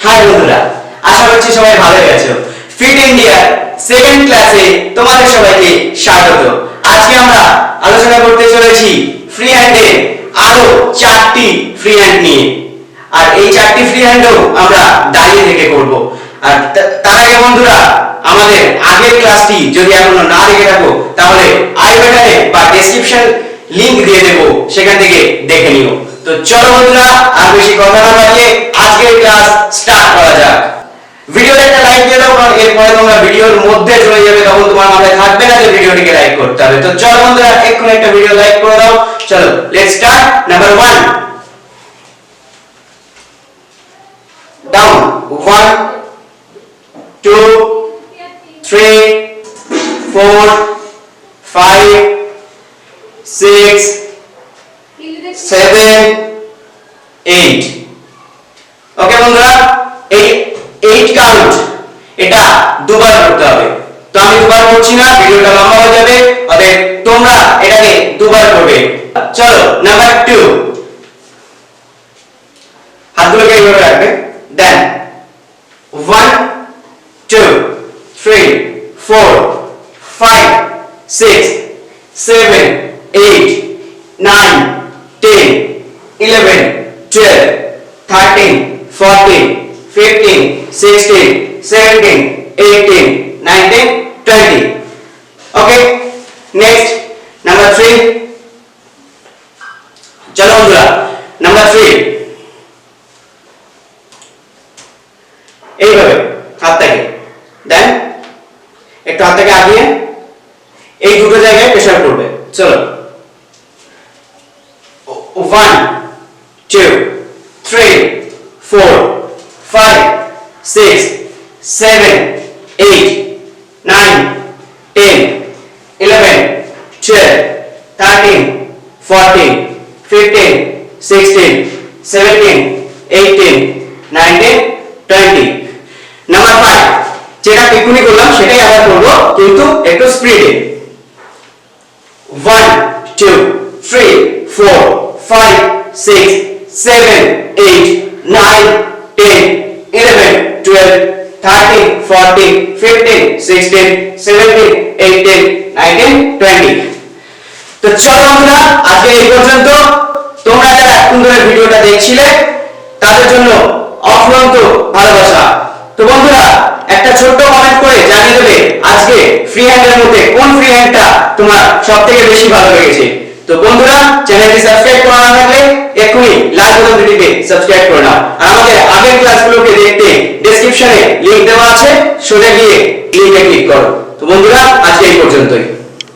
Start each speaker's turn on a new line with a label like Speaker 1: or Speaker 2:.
Speaker 1: High বন্ধুরা, আশা করছি সবাই ভালো আছো। ফিট ইন্ডিয়ার সেকেন্ড ক্লাসে তোমাদের সবাইকে স্বাগত। আজকে আমরা আলোচনা করতে চলেছি ফ্রি হ্যান্ডে আরো 4টি ফ্রি হ্যান্ড নিয়ে। আর এই 4টি ফ্রি হ্যান্ডও আমরা দাঁড়িয়ে থেকে করব। আর তার আগে বন্ধুরা, আমাদের আগের ক্লাসটি যদি এখনো না দেখে থাকো তাহলে আই বাটনে বা ডেসক্রিপশন লিংক দিয়ে দেব, সেখান থেকে দেখে নিও। তো চলো বন্ধুরা, আর বেশি কথা না বাড়িয়ে আজকের ক্লাস স্টার্ট করা যাক। ভিডিওতে একটা লাইক দিয়ে দাও, কারণ এরপরে তোমরা ভিডিওর মধ্যে চলে যাবে, তখন তোমার মাথায় থাকবে না যে ভিডিওটিকে লাইক করতে হবে। তো চলো বন্ধুরা, এক্ষুনি একটা ভিডিও লাইক করে দাও। চলো লেটস স্টার্ট। Number 1 down. 1 2 3 4 5 6 7 8। ওকে বন্ধুরা, এই 8 কাউন্ট এটা দুবার করতে হবে। তো আমি দুবার করছি না, ভিডিওটা লম্বা হয়ে যাবে, অতএব তোমরা এটাকে দুবার করবে। চলো নাম্বার 2, হাতগুলোকে এইভাবে রাখবে। দেন 1 2 3 4 5 6 7 8 9 10 11 12 13 14 15 16 17 18 19 20। ওকে, নেক্সট নাম্বার 3। চলো বন্ধুরা, নাম্বার 3 এইভাবে হাতটাকে দেন, একটু হাতটাকে আগিয়ে এই দুটো জায়গায় প্রেসার করবে। চলো 1 2 3 4 5 6 7 8 9 10 11 12 13 14 15 16 17 18 19 20। নাম্বার 5, যেটা এক্ষুনি করলাম সেটাই আবার করব, কিন্তু একটু স্পিডে। 1 2 3 4 5 6 7 8 9 10 11 12 13 14 15 16 17 18 19 20। তো চলো বন্ধুরা, আজকে এই পর্যন্ত। তোমরা যারা এখন ধরে ভিডিওটা দেখছিলে তাদের জন্য অফুরন্ত ভালোবাসা। তো বন্ধুরা, একটা ছোট্ট কমেন্ট করে জানিয়ে দেবে আজকে ফ্রি হ্যান্ডের মধ্যে কোন ফ্রি হ্যান্ডটা তোমার সবথেকে বেশি ভালো লেগেছে। তো বন্ধুরা, চ্যানেলটি সাবস্ক্রাইব করা না থাকলে এক্ষুনি লাল বাটন টিপে সাবস্ক্রাইব করে নাও। আর আমাদের আগের ক্লাসগুলোকে দেখতে ডেসক্রিপশনে লিংক দেওয়া আছে, সোজা গিয়ে লিংকে ক্লিক করো। তো বন্ধুরা, আজকে এই পর্যন্তই।